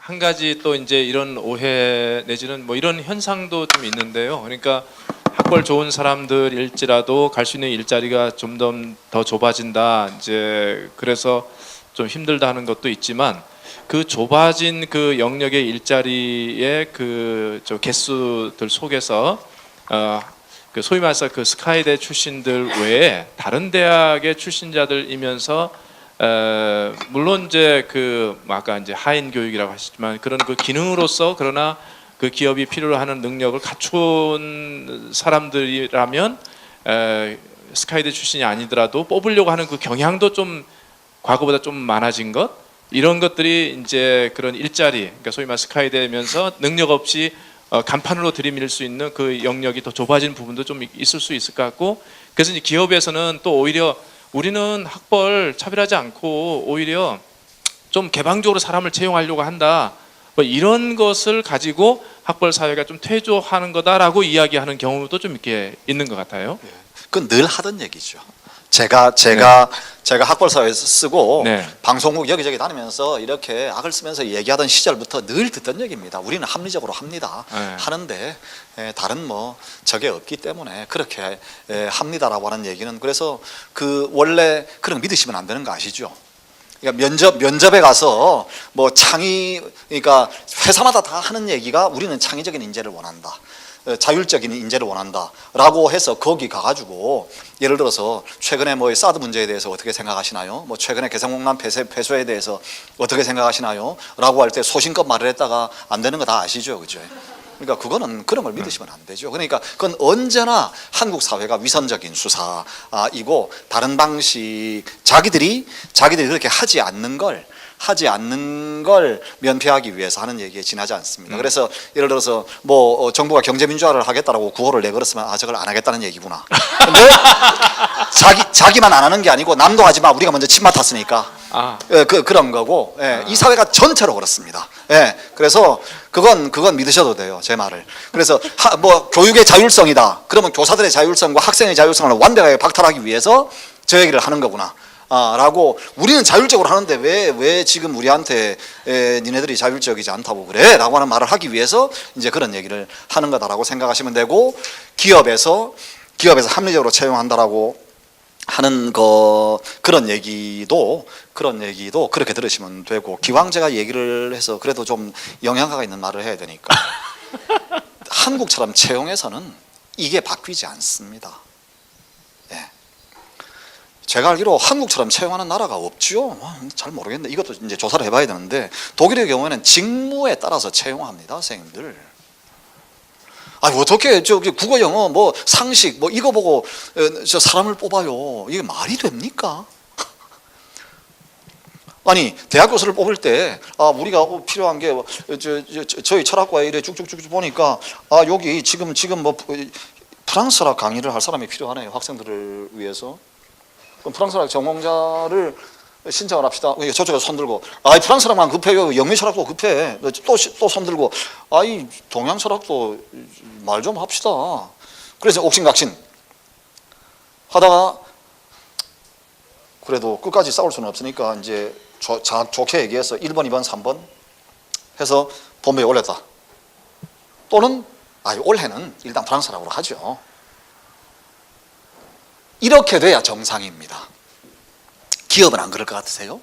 한 가지 또 이제 이런 오해 내지는 뭐 이런 현상도 좀 있는데요. 그러니까 학벌 좋은 사람들일지라도 갈 수 있는 일자리가 좀 더 좁아진다. 이제 그래서 좀 힘들다 하는 것도 있지만 그 좁아진 그 영역의 일자리의 그 저 개수들 속에서 그 소위 말해서 그 스카이대 출신들 외에 다른 대학의 출신자들이면서 물론 이제 그 아까 이제 하인 교육이라고 하시지만 그런 그 기능으로서 그러나 그 기업이 필요로 하는 능력을 갖춘 사람들이라면 스카이대 출신이 아니더라도 뽑으려고 하는 그 경향도 좀 과거보다 좀 많아진 것 이런 것들이 이제 그런 일자리 그러니까 소위 말 스카이대면서 능력 없이 간판으로 들이밀 수 있는 그 영역이 더 좁아진 부분도 좀 있을 수 있을 것 같고 그래서 이제 기업에서는 또 오히려 우리는 학벌 차별하지 않고 오히려 좀 개방적으로 사람을 채용하려고 한다. 뭐 이런 것을 가지고 학벌 사회가 좀 퇴조하는 거다라고 이야기하는 경우도 좀 이렇게 있는 것 같아요. 그건 늘 하던 얘기죠. 제가 학벌 사회에서 쓰고 네. 방송국 여기저기 다니면서 이렇게 악을 쓰면서 얘기하던 시절부터 늘 듣던 얘기입니다. 우리는 합리적으로 합니다. 네. 하는데 다른 뭐 적이 없기 때문에 그렇게 합니다라고 하는 얘기는 그래서 그 원래 그런 거 믿으시면 안 되는 거 아시죠? 그러니까 면접에 가서 뭐 그러니까 회사마다 다 하는 얘기가 우리는 창의적인 인재를 원한다. 자율적인 인재를 원한다라고 해서 거기 가가지고 예를 들어서 최근에 뭐 사드 문제에 대해서 어떻게 생각하시나요? 뭐 최근에 개성공단 폐쇄에 대해서 어떻게 생각하시나요? 라고 할 때 소신껏 말을 했다가 안 되는 거 다 아시죠, 그죠? 그러니까 그거는 그런 걸 믿으시면 안 되죠. 그러니까 그건 언제나 한국 사회가 위선적인 수사이고 다른 방식 자기들이 그렇게 하지 않는 걸 면피하기 위해서 하는 얘기에 지나지 않습니다. 그래서 예를 들어서 뭐 정부가 경제민주화를 하겠다라고 구호를 내걸었으면 저걸 안 하겠다는 얘기구나. 근데 자기만 안 하는 게 아니고 남도 하지 마. 우리가 먼저 침 맡았으니까. 그런 거고 이 사회가 전체로 그렇습니다. 그래서 그건 믿으셔도 돼요. 제 말을. 그래서 뭐 교육의 자율성이다. 그러면 교사들의 자율성과 학생의 자율성을 완벽하게 박탈하기 위해서 저 얘기를 하는 거구나. 라고 우리는 자율적으로 하는데 왜 지금 우리한테 니네들이 자율적이지 않다고 그래? 라고 하는 말을 하기 위해서 이제 그런 얘기를 하는 거다라고 생각하시면 되고 기업에서 합리적으로 채용한다라고 하는 그런 얘기도 그렇게 들으시면 되고 기왕 제가 얘기를 해서 그래도 좀 영향가가 있는 말을 해야 되니까 한국처럼 채용해서는 이게 바뀌지 않습니다. 제가 알기로 한국처럼 채용하는 나라가 없죠. 잘 모르겠네. 이것도 이제 조사를 해봐야 되는데 독일의 경우에는 직무에 따라서 채용합니다, 선생님들. 어떻게 저기 국어 영어 뭐 상식 뭐 이거 보고 저 사람을 뽑아요? 이게 말이 됩니까? 아니 대학 교수를 뽑을 때 우리가 필요한 게 저희 철학과에 이래 쭉쭉쭉 보니까 여기 지금 뭐 프랑스어라 강의를 할 사람이 필요하네요, 학생들을 위해서. 그럼 프랑스어학 전공자를 신청을 합시다. 저쪽에 손 들고 프랑스어학만 급해요. 영미 철학도 급해. 또 손 들고 동양 철학도 말 좀 합시다. 그래서 옥신각신 하다가 그래도 끝까지 싸울 수는 없으니까 이제 좋게 얘기해서 1번, 2번, 3번 해서 본부에 올렸다. 또는 올해는 일단 프랑스어라고 하죠. 이렇게 돼야 정상입니다. 기업은 안 그럴 것 같으세요?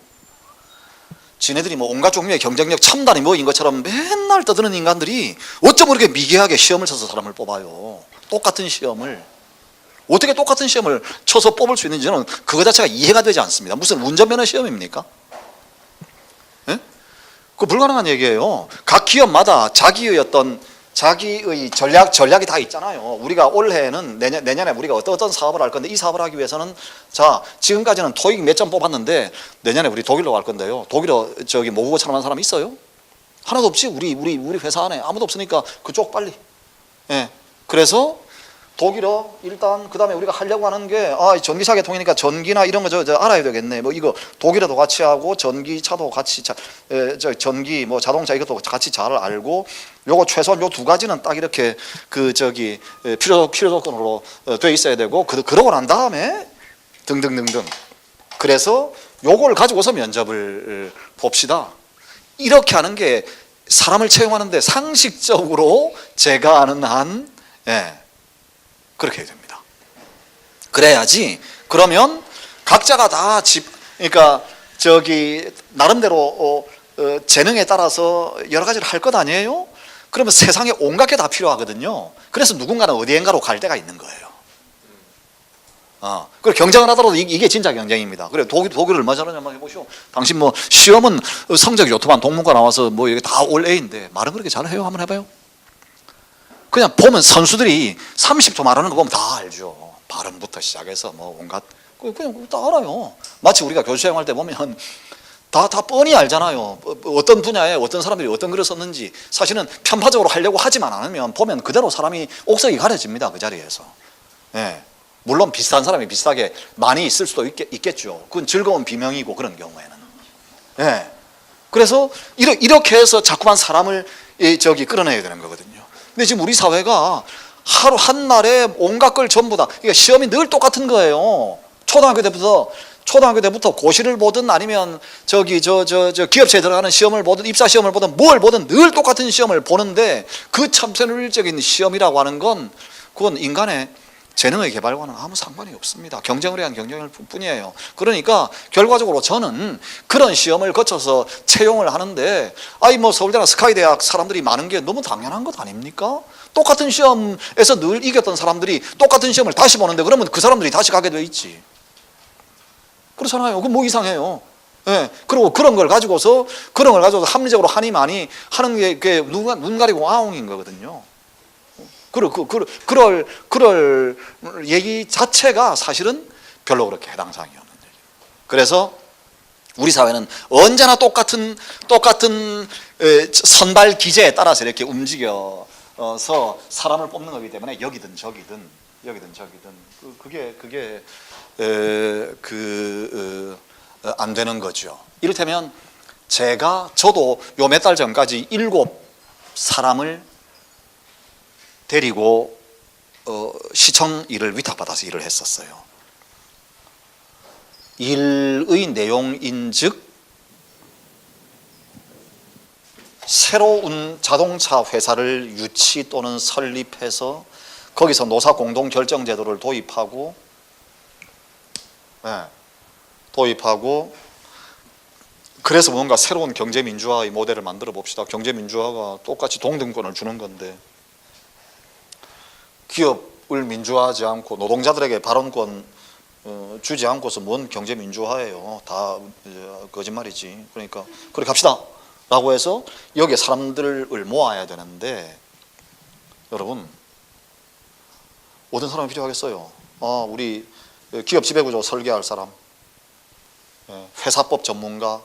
지네들이 뭐 온갖 종류의 경쟁력 첨단이 뭐인 것처럼 맨날 떠드는 인간들이 어쩜 그렇게 미개하게 시험을 쳐서 사람을 뽑아요? 똑같은 시험을. 어떻게 똑같은 시험을 쳐서 뽑을 수 있는지는 그거 자체가 이해가 되지 않습니다. 무슨 운전면허 시험입니까? 그거 불가능한 얘기예요. 각 기업마다 자기의 전략이 다 있잖아요. 우리가 올해는 내년에 우리가 어떤 사업을 할 건데 이 사업을 하기 위해서는 지금까지는 토익 몇 점 뽑았는데 내년에 우리 독일로 갈 건데요. 독일어 모국어 촬영한 사람 있어요? 하나도 없지. 우리 회사 안에 아무도 없으니까 그쪽 빨리. 그래서 독일어 일단 그다음에 우리가 하려고 하는 게 전기차 계통이니까 전기나 이런 거 저 알아야 되겠네. 뭐 이거 독일어도 같이 하고 전기차도 같이 전기 뭐 자동차 이것도 같이 잘 알고 요거 최소한 요 두 가지는 딱 이렇게 필요 조건으로 돼 있어야 되고 그러고 난 다음에 등등등등. 그래서 요걸 가지고서 면접을 봅시다. 이렇게 하는 게 사람을 채용하는데 상식적으로 제가 아는 한 그렇게 해야 됩니다. 그래야지. 그러면 각자가 다 그러니까 나름대로 재능에 따라서 여러 가지를 할 것 아니에요? 그러면 세상에 온갖 게 다 필요하거든요. 그래서 누군가는 어디엔가로 갈 데가 있는 거예요. 그리고 경쟁을 하더라도 이게 진짜 경쟁입니다. 그래 독일을 얼마 잘하냐만 해보시오. 당신 뭐 시험은 성적이 좋더만 동문과 나와서 뭐 이게 다 올 A인데 말은 그렇게 잘해요? 한번 해봐요. 그냥 보면 선수들이 30초 말하는 거 보면 다 알죠. 발음부터 시작해서 뭐 온갖 그냥 다 알아요. 마치 우리가 교수 시험할 때 보면 다 뻔히 알잖아요. 어떤 분야에 어떤 사람들이 어떤 글을 썼는지. 사실은 편파적으로 하려고 하지만 않으면 보면 그대로 사람이 옥석이 가려집니다. 그 자리에서. 물론 비슷한 사람이 비슷하게 많이 있을 수도 있겠죠. 그건 즐거운 비명이고 그런 경우에는. 그래서 이렇게 해서 자꾸만 사람을 끌어내야 되는 거거든요. 근데 지금 우리 사회가 하루 한날에 온갖 걸 전부 다, 그러니까 시험이 늘 똑같은 거예요. 초등학교 때부터 고시를 보든 아니면 기업체에 들어가는 시험을 보든 입사 시험을 보든 뭘 보든 늘 똑같은 시험을 보는데 그 참선율적인 시험이라고 하는 건 그건 인간의 재능의 개발과는 아무 상관이 없습니다. 경쟁을 위한 경쟁일 뿐이에요. 그러니까 결과적으로 저는 그런 시험을 거쳐서 채용을 하는데 뭐 서울대나 스카이대학 사람들이 많은 게 너무 당연한 것 아닙니까? 똑같은 시험에서 늘 이겼던 사람들이 똑같은 시험을 다시 보는데 그러면 그 사람들이 다시 가게 돼 있지. 그렇잖아요. 그럼 뭐 이상해요. 그리고 그런 걸 가지고서 합리적으로 하니 많이 하는 게 그게 눈 가리고 아웅인 거거든요. 그럴 얘기 자체가 사실은 별로 그렇게 해당 사항이 없는 얘기예요. 그래서 우리 사회는 언제나 똑같은 선발 기제에 따라서 이렇게 움직여서 사람을 뽑는 거기 때문에 여기든 저기든 그게 안 되는 거죠. 이를테면 저도 요 몇 달 전까지 7 사람을 데리고 시청 일을 위탁받아서 일을 했었어요. 일의 내용인즉 새로운 자동차 회사를 유치 또는 설립해서 거기서 노사 공동 결정 제도를 도입하고 그래서 뭔가 새로운 경제 민주화의 모델을 만들어 봅시다. 경제 민주화가 똑같이 동등권을 주는 건데 기업을 민주화하지 않고 노동자들에게 발언권 주지 않고서 뭔 경제 민주화예요. 다 거짓말이지. 그러니까 그래 갑시다 라고 해서 여기에 사람들을 모아야 되는데 여러분 어떤 사람이 필요하겠어요? 우리 기업 지배구조 설계할 사람, 회사법 전문가.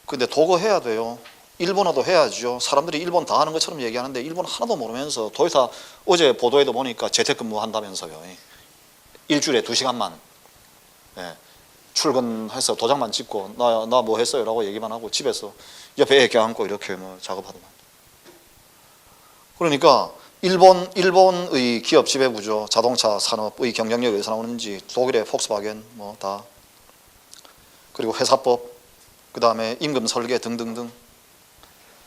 근데 독어 해야 돼요. 일본어도 해야죠. 사람들이 일본 다 하는 것처럼 얘기하는데 일본 하나도 모르면서 도요타 어제 보도에도 보니까 재택근무 한다면서요. 일주일에 2시간만 출근해서 도장만 찍고 나 뭐 했어요 라고 얘기만 하고 집에서 옆에 애 껴안고 이렇게 뭐 작업하더만. 그러니까 일본의 기업 지배구조, 자동차 산업의 경쟁력이 어디서 나오는지 독일의 폭스바겐 뭐 다, 그리고 회사법, 그 다음에 임금 설계 등등등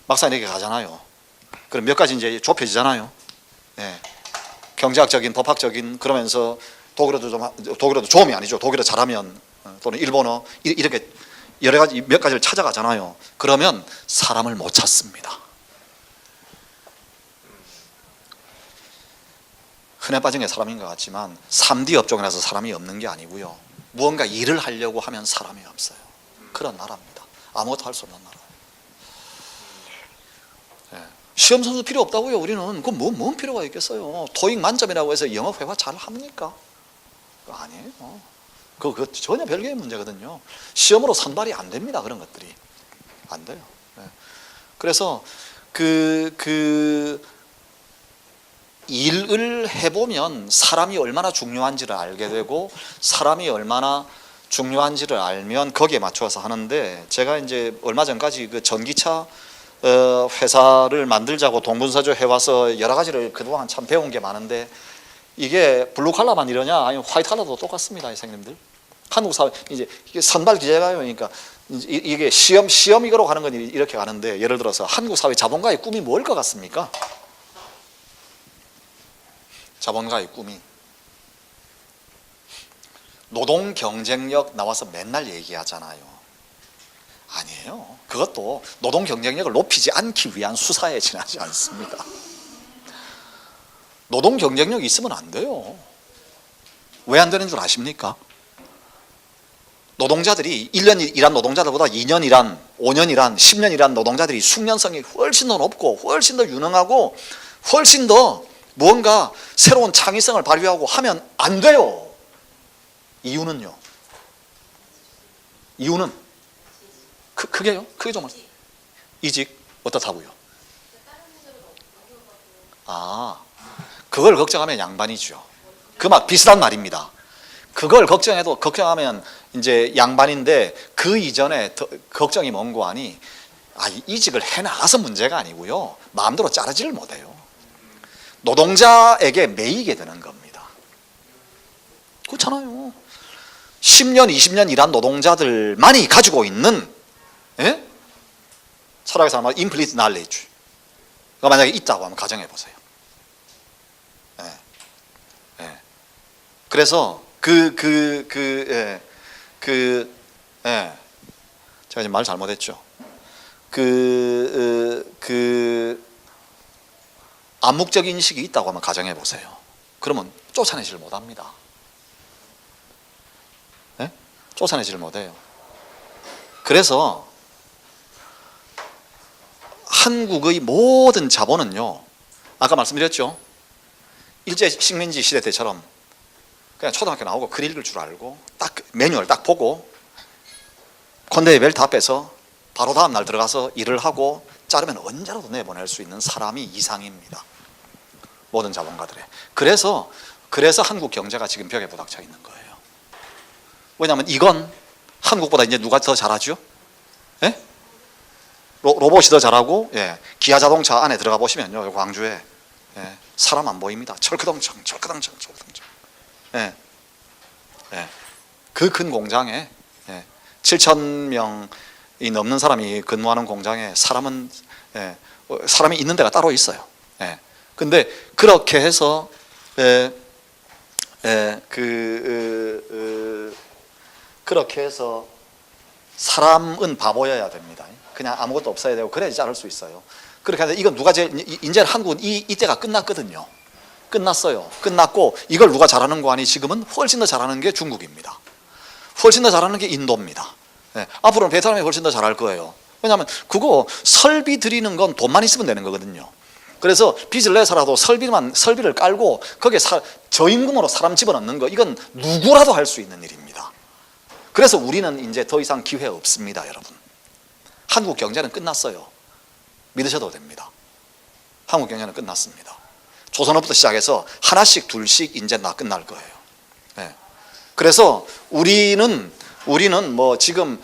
막상 이렇게 가잖아요. 그럼 몇 가지 이제 좁혀지잖아요. 경제학적인, 법학적인, 그러면서 독일어도 좋으면 아니죠. 독일어 잘하면 또는 일본어 이렇게 여러 가지 몇 가지를 찾아가잖아요. 그러면 사람을 못 찾습니다. 흔해 빠진 게 사람인 것 같지만 3D 업종이라서 사람이 없는 게 아니고요. 무언가 일을 하려고 하면 사람이 없어요. 그런 나라입니다. 아무것도 할 수 없는 나라. 시험 선수 필요 없다고요. 우리는 그건 뭔 필요가 있겠어요. 토익 만점이라고 해서 영어 회화 잘 합니까? 아니에요. 그거 전혀 별개의 문제거든요. 시험으로 선발이 안 됩니다. 그런 것들이 안 돼요. 그래서 일을 해보면 사람이 얼마나 중요한지를 알게 되고 사람이 얼마나 중요한지를 알면 거기에 맞춰서 하는데, 제가 이제 얼마 전까지 그 전기차 회사를 만들자고 동분서주 해와서 여러 가지를 그동안 참 배운 게 많은데, 이게 블루칼라만 이러냐 아니면 화이트칼라도 똑같습니다. 선생님들 한국 사회 이제 이게 선발 기제가요. 그러니까 이게 시험이거로 가는 건 이렇게 가는데, 예를 들어서 한국 사회 자본가의 꿈이 뭘 것 같습니까? 자본가의 꿈이 노동 경쟁력 나와서 맨날 얘기하잖아요. 아니에요. 그것도 노동 경쟁력을 높이지 않기 위한 수사에 지나지 않습니다. 노동 경쟁력이 있으면 안 돼요. 왜 안 되는 줄 아십니까? 노동자들이 1년 일한 노동자들보다 2년 일한, 5년 일한, 10년 일한 노동자들이 숙련성이 훨씬 더 높고 훨씬 더 유능하고 훨씬 더 무언가 새로운 창의성을 발휘하고 하면 안 돼요. 이유는요? 이유는 그게요? 그게 좀 이직 어떻다고요? 그걸 걱정하면 양반이죠. 그 막 비슷한 말입니다. 그걸 걱정하면 이제 양반인데, 그 이전에 걱정이 뭔고 하니, 이직을 해나가서 문제가 아니고요, 마음대로 자르지를 못해요. 노동자에게 매이게 되는 겁니다. 그렇잖아요. 10년 20년 일한 노동자들만이 가지고 있는, 예? 철학에서 말하면 implicit knowledge가 만약에 있다고 하면 가정해 보세요. 그래서 제가 지금 말 잘못했죠. 암묵적 인식이 있다고 하면 가정해 보세요. 그러면 쫓아내지를 못합니다. 네? 쫓아내지를 못해요. 그래서 한국의 모든 자본은요, 아까 말씀드렸죠. 일제 식민지 시대 때처럼 그냥 초등학교 나오고 글 읽을 줄 알고 딱 매뉴얼 딱 보고 컨베이어 벨트 앞에서 바로 다음 날 들어가서 일을 하고 자르면 언제라도 내보낼 수 있는 사람이 이상입니다. 모든 자본가들의. 그래서 한국 경제가 지금 벽에 부닥쳐 있는 거예요. 왜냐하면 이건 한국보다 이제 누가 더 잘하죠? 예? 로봇이 더 잘하고, 예. 기아 자동차 안에 들어가 보시면요, 광주에, 예. 사람 안 보입니다. 철크덩청. 예. 예. 그 큰 공장에, 예. 7,000명이 넘는 사람이 근무하는 공장에 사람이 있는 데가 따로 있어요. 예. 근데 그렇게 해서 그렇게 해서 사람은 바보여야 됩니다. 그냥 아무것도 없어야 되고 그래야지 자를 수 있어요. 그렇게 하는데 이건 누가 이제 한국은 이때가 끝났거든요. 끝났어요. 끝났고 이걸 누가 잘하는 거 아니? 지금은 훨씬 더 잘하는 게 중국입니다. 훨씬 더 잘하는 게 인도입니다. 네. 앞으로는 베트남이 훨씬 더 잘할 거예요. 왜냐하면 그거 설비 들이는 건 돈만 있으면 되는 거거든요. 그래서 빚을 내서라도 설비를 깔고 거기에 저임금으로 사람 집어넣는 거, 이건 누구라도 할 수 있는 일입니다. 그래서 우리는 이제 더 이상 기회 없습니다, 여러분. 한국 경제는 끝났어요. 믿으셔도 됩니다. 한국 경제는 끝났습니다. 조선업부터 시작해서 하나씩 둘씩 이제 다 끝날 거예요. 네. 그래서 우리는 뭐 지금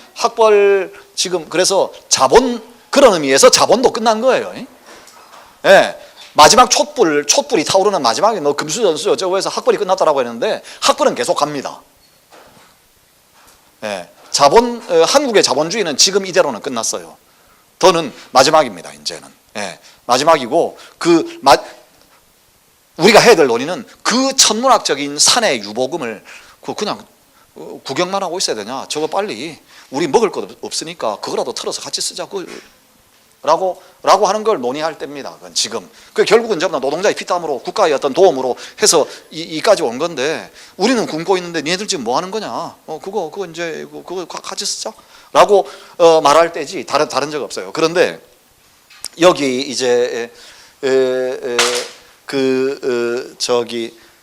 그래서 그런 의미에서 자본도 끝난 거예요. 예. 마지막 촛불이 타오르는 마지막에 뭐 금수전수 어쩌고 해서 학벌이 끝났다라고 했는데 학벌은 계속 갑니다. 예. 한국의 자본주의는 지금 이대로는 끝났어요. 더는 마지막입니다, 이제는. 예. 마지막이고, 우리가 해야 될 논의는 그 천문학적인 산의 유보금을 그냥 구경만 하고 있어야 되냐? 저거 빨리 우리 먹을 것 없으니까 그거라도 털어서 같이 쓰자고 라고 하는 걸 논의할 때입니다. 그건 지금. 결국은 전부 다 노동자의 피땀으로 국가의 어떤 도움으로 해서 이까지 온 건데, 우리는 굶고 있는데 니네들 지금 뭐 하는 거냐? 그거 이제 그거 같이 쓰자라고 말할 때지 다른 적 없어요. 그런데 여기 이제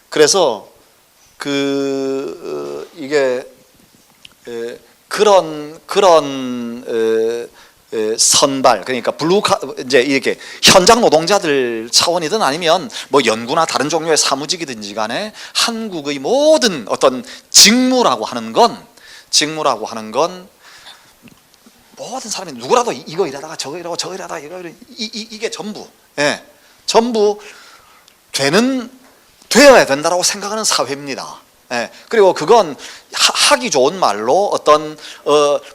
그래서 이게 그런 선발, 그러니까 이제 이렇게 현장 노동자들 차원이든 아니면 뭐 연구나 다른 종류의 사무직이든지 간에 한국의 모든 어떤 직무라고 하는 건 모든 사람이 누구라도 이거 일하다가 저거 일하고 저거 일하다가 이게 전부 되어야 된다라고 생각하는 사회입니다. 예, 그리고 그건 하기 좋은 말로 어떤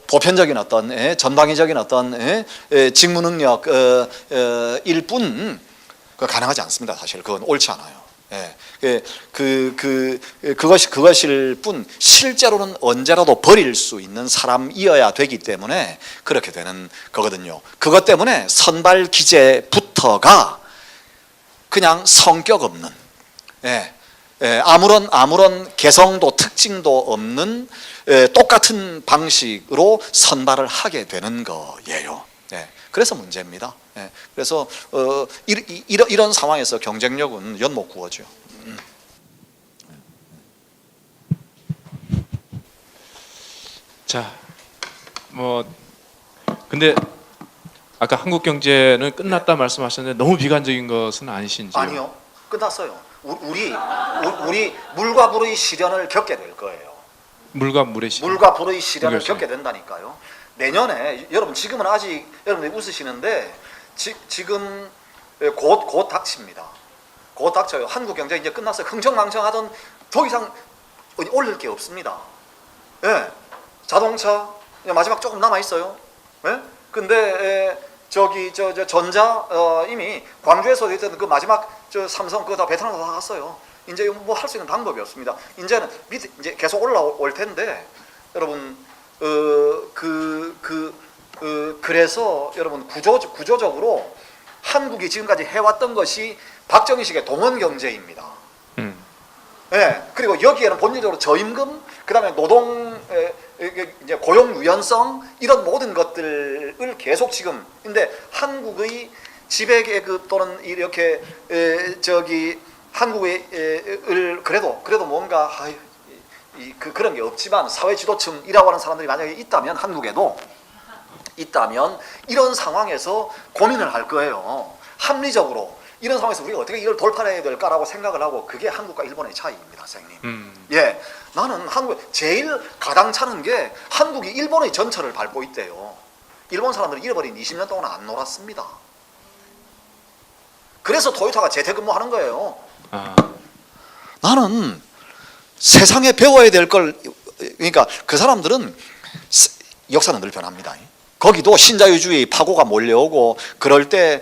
보편적인 어떤 전방위적인 어떤 직무 능력 일뿐 가능하지 않습니다. 사실 그건 옳지 않아요. 예, 그것일 뿐 실제로는 언제라도 버릴 수 있는 사람이어야 되기 때문에 그렇게 되는 거거든요. 그것 때문에 선발 기제부터가 그냥 성격 없는, 아무런 개성도 특징도 없는 똑같은 방식으로 선발을 하게 되는 거예요. 그래서 문제입니다. 그래서 이런 상황에서 경쟁력은 연 못 구하죠. 자, 근데 아까 한국 경제는 끝났다 말씀하셨는데 너무 비관적인 것은 아니신지요? 아니요, 끝났어요. 우리 물과 불의 시련을 겪게 될 거예요. 물과 물의 시련. 물과 불의 시련을 그렇죠. 겪게 된다니까요. 내년에 여러분 지금은 아직 여러분들이 웃으시는데 지금 곧 닥칩니다. 곧 닥쳐요. 한국 경제 이제 끝났어요. 흥청망청하던 더 이상 올릴 게 없습니다. 자동차 마지막 조금 남아 있어요. 근데 저기 저 전자 이미 광주에서 있던 그 마지막 저 삼성 그거 다 베트남으로 다 갔어요. 이제 뭐 할 수 있는 방법이 없습니다. 이제는 밑에 이제 계속 올라올 텐데 여러분 그래서 여러분 구조적으로 한국이 지금까지 해왔던 것이 박정희식의 동원 경제입니다. 그리고 여기에는 본질적으로 저임금, 그다음에 노동 이제 고용 유연성 이런 모든 것들을 계속 지금 근데 한국의 지배계급 또는 이렇게 한국의 그래도 뭔가 그런 게 없지만 사회 지도층이라고 하는 사람들이 만약에 있다면 한국에도 있다면 이런 상황에서 고민을 할 거예요. 합리적으로 이런 상황에서 우리가 어떻게 이걸 돌파해야 될까라고 생각을 하고 그게 한국과 일본의 차이입니다, 선생님. 나는 한국 제일 가당차는 게 한국이 일본의 전철을 밟고 있대요. 일본 사람들이 잃어버린 20년 동안 안 놀았습니다. 그래서 토요타가 재택근무하는 거예요. 나는 세상에 배워야 될 걸, 그러니까 그 사람들은 역사는 늘 변합니다. 거기도 신자유주의 파고가 몰려오고 그럴 때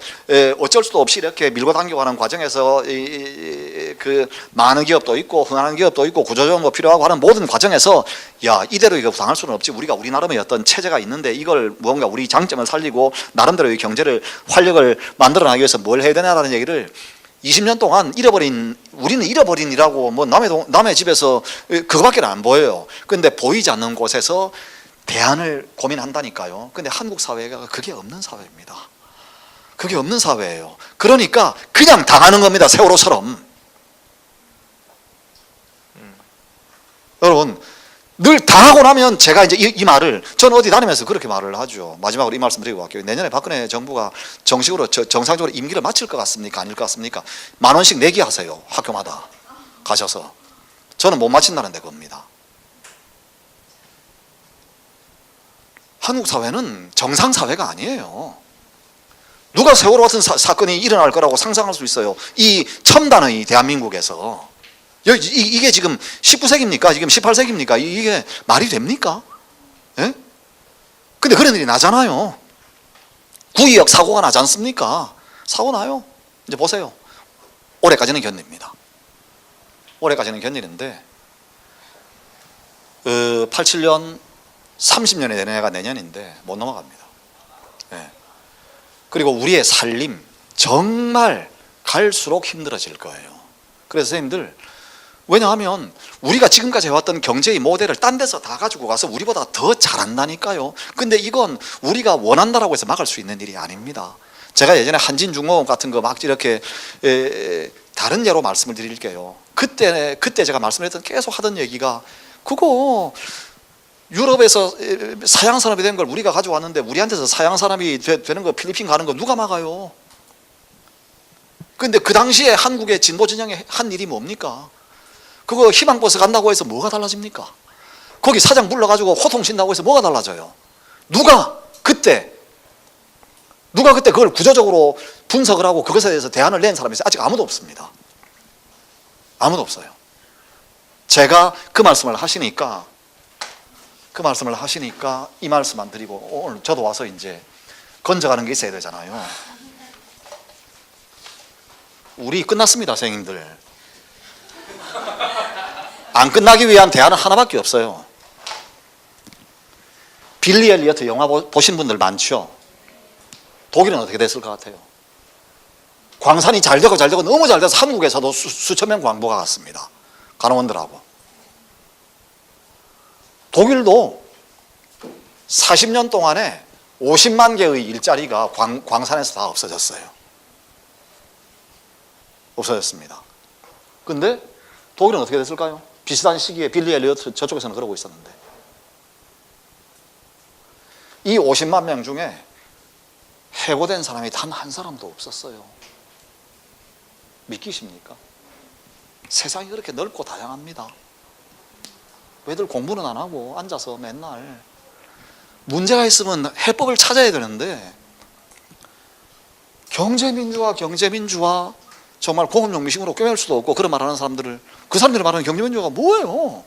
어쩔 수도 없이 이렇게 밀고 당겨가는 과정에서 그 많은 기업도 있고 흥하는 기업도 있고 구조조정 뭐 필요하고 하는 모든 과정에서 야 이대로 이거 당할 수는 없지. 우리가 우리 나름의 어떤 체제가 있는데 이걸 무언가 우리 장점을 살리고 나름대로의 경제를 활력을 만들어나기 위해서 뭘 해야 되냐라는 얘기를 20년 동안 우리는 잃어버린이라고 뭐 남의 집에서 그거밖에 안 보여요. 근데 보이지 않는 곳에서 대안을 고민한다니까요. 근데 한국 사회가 그게 없는 사회입니다. 그게 없는 사회예요. 그러니까 그냥 당하는 겁니다. 세월호처럼. 여러분 늘 당하고 나면 제가 이제 이 말을 저는 어디 다니면서 그렇게 말을 하죠. 마지막으로 이 말씀 드리고 갈게요. 내년에 박근혜 정부가 정식으로 정상적으로 임기를 마칠 것 같습니까? 아닐 것 같습니까? 10,000원씩 내기 하세요. 학교마다 가셔서. 저는 못 마친다는 데 겁니다. 한국 사회는 정상 사회가 아니에요. 누가 세월호 같은 사건이 일어날 거라고 상상할 수 있어요? 이 첨단의 대한민국에서. 이게 지금 19세기입니까? 지금 18세기입니까? 이게 말이 됩니까? 예? 근데 그런 일이 나잖아요. 구의역 사고가 나지 않습니까? 사고 나요. 이제 보세요. 올해까지는 견딥니다. 올해까지는 견디는데 87년 30년이 되는 해가 내년인데 못 넘어갑니다. 그리고 우리의 살림 정말 갈수록 힘들어질 거예요. 그래서 선생님들 왜냐하면 우리가 지금까지 해왔던 경제의 모델을 딴 데서 다 가지고 가서 우리보다 더 잘한다니까요. 근데 이건 우리가 원한다라고 해서 막을 수 있는 일이 아닙니다. 제가 예전에 한진중공업 같은 거 막 이렇게 다른 예로 말씀을 드릴게요. 그때 제가 말씀했던 계속 하던 얘기가 그거 유럽에서 사양 산업이 된 걸 우리가 가져왔는데 우리한테서 사양 산업이 되는 거 필리핀 가는 거 누가 막아요? 근데 그 당시에 한국의 진보 진영이 한 일이 뭡니까? 그거 희망버스 간다고 해서 뭐가 달라집니까? 거기 사장 불러가지고 호통친다고 해서 뭐가 달라져요? 누가 그때 그걸 구조적으로 분석을 하고 그것에 대해서 대안을 낸 사람이 아직 아무도 없습니다. 아무도 없어요. 제가 그 말씀을 하시니까 이 말씀만 드리고 오늘 저도 와서 이제 건져가는 게 있어야 되잖아요. 우리 끝났습니다, 선생님들. 안 끝나기 위한 대안은 하나밖에 없어요. 빌리 엘리어트 영화 보신 분들 많죠? 독일은 어떻게 됐을 것 같아요? 광산이 잘 되고 너무 잘 돼서 한국에서도 수천 명 광부가 갔습니다. 간호원들하고. 독일도 40년 동안에 50만 개의 일자리가 광산에서 다 없어졌어요. 없어졌습니다. 근데 독일은 어떻게 됐을까요? 비슷한 시기에 빌리 엘리어트 저쪽에서는 그러고 있었는데 이 50만 명 중에 해고된 사람이 단 한 사람도 없었어요. 믿기십니까? 세상이 그렇게 넓고 다양합니다. 왜들 공부는 안 하고 앉아서 맨날 문제가 있으면 해법을 찾아야 되는데 경제민주화 정말 공업용 미싱으로 꿰맬 수도 없고 그런 말하는 사람들을 그 사람들이 말하는 경제민주화가 뭐예요?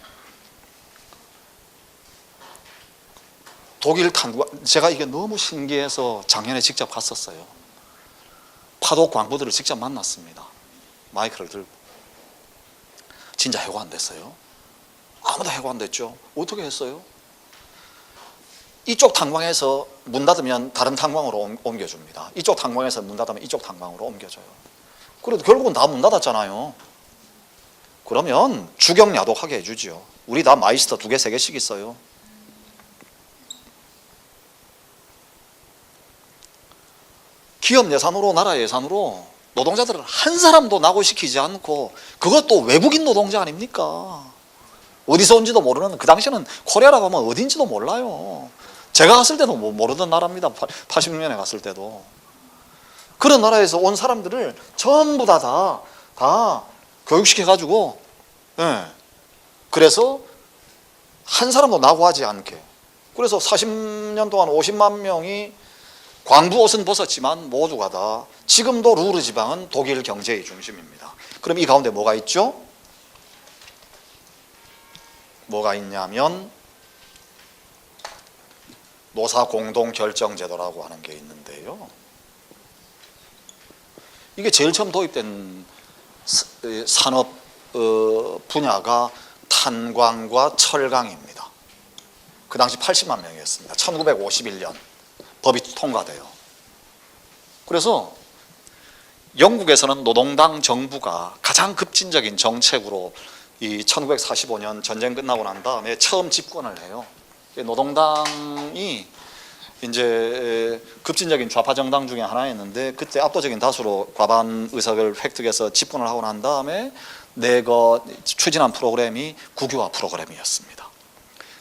독일 탄광 제가 이게 너무 신기해서 작년에 직접 갔었어요. 파독 광부들을 직접 만났습니다. 마이크를 들고 진짜 해고 안 됐어요. 아무도 해고 안 됐죠. 어떻게 했어요? 이쪽 탄광에서 문 닫으면 다른 탄광으로 옮겨줍니다. 이쪽 탄광에서 문 닫으면 이쪽 탄광으로 옮겨줘요. 그래도 결국은 다 문 닫았잖아요. 그러면 주경야독하게 해주죠. 우리 다 마이스터 2개, 3개씩 있어요. 기업 예산으로, 나라 예산으로 노동자들을 한 사람도 낙오시키지 않고 그것도 외국인 노동자 아닙니까? 어디서 온지도 모르는, 그 당시에는 코리아라고 하면 어딘지도 몰라요. 제가 갔을 때도 모르던 나라입니다. 86년에 갔을 때도. 그런 나라에서 온 사람들을 전부 다 교육시켜가지고, 그래서 한 사람도 낙오하지 않게. 그래서 40년 동안 50만 명이 광부 옷은 벗었지만 모두가 다 지금도 루르 지방은 독일 경제의 중심입니다. 그럼 이 가운데 뭐가 있죠? 뭐가 있냐면 노사공동결정제도라고 하는 게 있는데요. 이게 제일 처음 도입된 산업 분야가 탄광과 철강입니다. 그 당시 80만 명이었습니다. 1951년 법이 통과돼요. 그래서 영국에서는 노동당 정부가 가장 급진적인 정책으로 이 1945년 전쟁 끝나고 난 다음에 처음 집권을 해요. 노동당이 이제 급진적인 좌파 정당 중에 하나였는데 그때 압도적인 다수로 과반 의석을 획득해서 집권을 하고 난 다음에 추진한 프로그램이 국유화 프로그램이었습니다.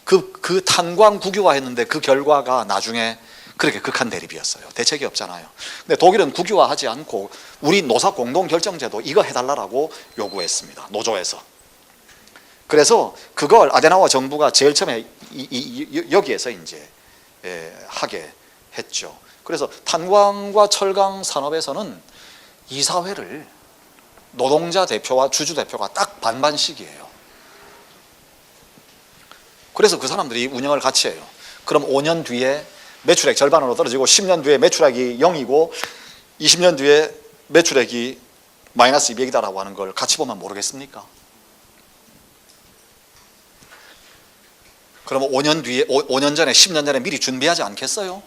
그 탄광 국유화했는데 그 결과가 나중에 그렇게 극한 대립이었어요. 대책이 없잖아요. 근데 독일은 국유화하지 않고 우리 노사 공동결정제도 이거 해달라고 요구했습니다. 노조에서. 그래서 그걸 아데나워 정부가 제일 처음에 여기에서 이제 하게 했죠. 그래서 탄광과 철강 산업에서는 이사회를 노동자 대표와 주주 대표가 딱 반반씩이에요. 그래서 그 사람들이 운영을 같이 해요. 그럼 5년 뒤에 매출액 절반으로 떨어지고 10년 뒤에 매출액이 0이고 20년 뒤에 매출액이 마이너스 200이다라고 하는 걸 같이 보면 모르겠습니까? 그러면 5년 전에 10년 전에 미리 준비하지 않겠어요?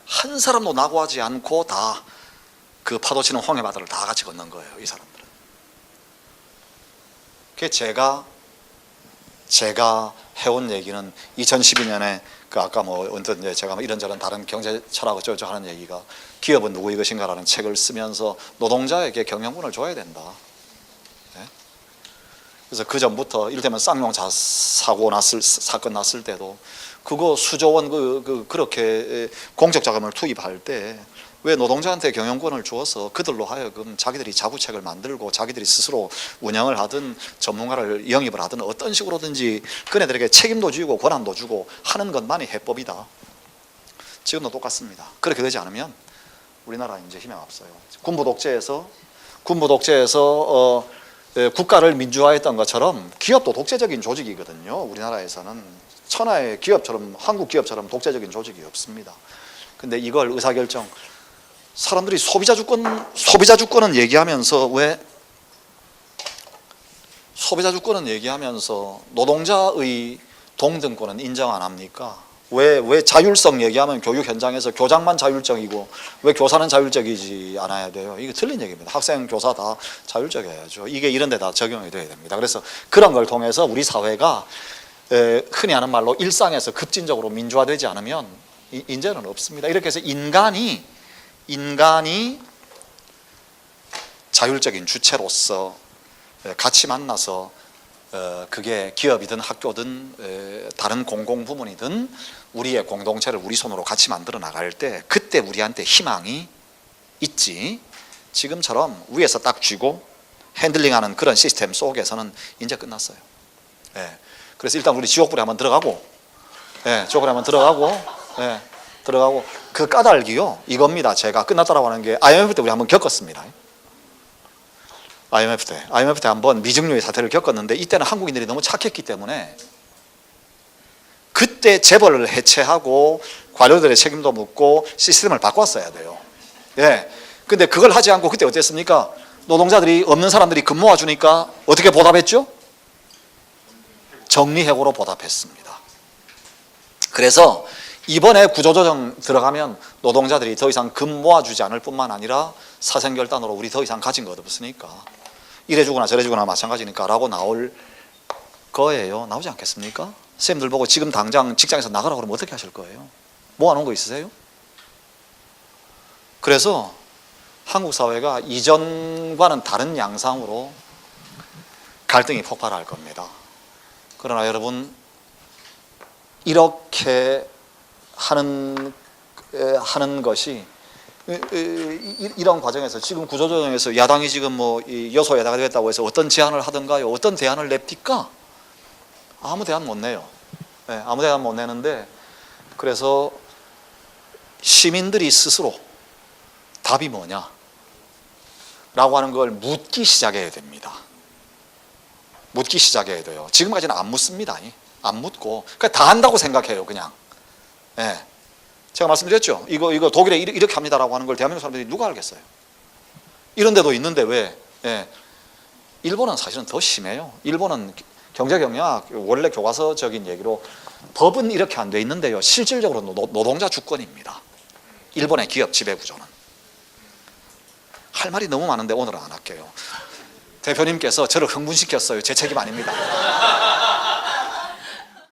한 사람도 낙오하지 않고 다 그 파도 치는 홍해바다를 다 같이 걷는 거예요, 이 사람들은. 그게 제가 해온 얘기는 2012년에 그 아까 이제 제가 이런저런 다른 경제 철학 어쩌고저쩌고 하는 얘기가 기업은 누구의 것인가라는 책을 쓰면서 노동자에게 경영권을 줘야 된다. 그래서 그 전부터 이를테면 쌍용차 사건 났을 때도 그거 수조 원 그렇게 공적 자금을 투입할 때 왜 노동자한테 경영권을 주어서 그들로 하여금 자기들이 자구책을 만들고 자기들이 스스로 운영을 하든 전문가를 영입을 하든 어떤 식으로든지 그네들에게 책임도 주고 권한도 주고 하는 것만이 해법이다. 지금도 똑같습니다. 그렇게 되지 않으면 우리나라 이제 희망 없어요. 군부 독재에서 국가를 민주화했던 것처럼 기업도 독재적인 조직이거든요. 우리나라에서는 천하의 기업처럼, 한국 기업처럼 독재적인 조직이 없습니다. 근데 이걸 의사결정, 사람들이 소비자 주권은 얘기하면서 왜 소비자 주권은 얘기하면서 노동자의 동등권은 인정 안 합니까? 왜 자율성 얘기하면 교육 현장에서 교장만 자율적이고 왜 교사는 자율적이지 않아야 돼요? 이게 틀린 얘기입니다. 학생, 교사 다 자율적이어야죠. 이게 이런 데다 적용이 돼야 됩니다. 그래서 그런 걸 통해서 우리 사회가 흔히 하는 말로 일상에서 급진적으로 민주화되지 않으면 인재는 없습니다. 이렇게 해서 인간이 자율적인 주체로서 같이 만나서 그게 기업이든 학교든 다른 공공부문이든 우리의 공동체를 우리 손으로 같이 만들어 나갈 때 그때 우리한테 희망이 있지, 지금처럼 위에서 딱 쥐고 핸들링하는 그런 시스템 속에서는 이제 끝났어요. 그래서 일단 우리 지옥불에 한번 들어가고, 지옥불에 한번 들어가고 그 까닭이요 이겁니다. 제가 끝났다라고 하는 게 IMF 때 우리 한번 겪었습니다. IMF 때 한번 미증유의 사태를 겪었는데 이때는 한국인들이 너무 착했기 때문에 그때 재벌을 해체하고 관료들의 책임도 묻고 시스템을 바꿨어야 돼요. 근데 그걸 하지 않고 그때 어땠습니까? 노동자들이 없는 사람들이 금 모아주니까 어떻게 보답했죠? 정리해고로 보답했습니다. 그래서 이번에 구조조정 들어가면 노동자들이 더 이상 금 모아주지 않을 뿐만 아니라 사생결단으로 우리 더 이상 가진 것 없으니까 이래주거나 저래주거나 마찬가지니까 라고 나올 거예요. 나오지 않겠습니까? 선생님들 보고 지금 당장 직장에서 나가라고 그러면 어떻게 하실 거예요? 모아놓은 거 있으세요? 그래서 한국 사회가 이전과는 다른 양상으로 갈등이 폭발할 겁니다. 그러나 여러분, 이렇게 하는 것이 이런 과정에서 지금 구조조정에서 야당이 지금 뭐 여소야당이 되겠다고 해서 어떤 제안을 하든가요? 어떤 대안을 냅니까? 아무 대안 못 내요. 아무 대안 못 내는데, 그래서 시민들이 스스로 답이 뭐냐? 라고 하는 걸 묻기 시작해야 됩니다. 묻기 시작해야 돼요. 지금까지는 안 묻습니다. 안 묻고 그냥 다 한다고 생각해요. 그냥. 제가 말씀드렸죠. 이거 독일에 이렇게 합니다라고 하는 걸 대한민국 사람들이 누가 알겠어요? 이런 데도 있는데 왜? 일본은 사실은 더 심해요. 일본은 경제경영학 원래 교과서적인 얘기로 법은 이렇게 안 돼 있는데요. 실질적으로 노동자 주권입니다. 일본의 기업 지배구조는. 할 말이 너무 많은데 오늘은 안 할게요. 대표님께서 저를 흥분시켰어요. 제 책임 아닙니다.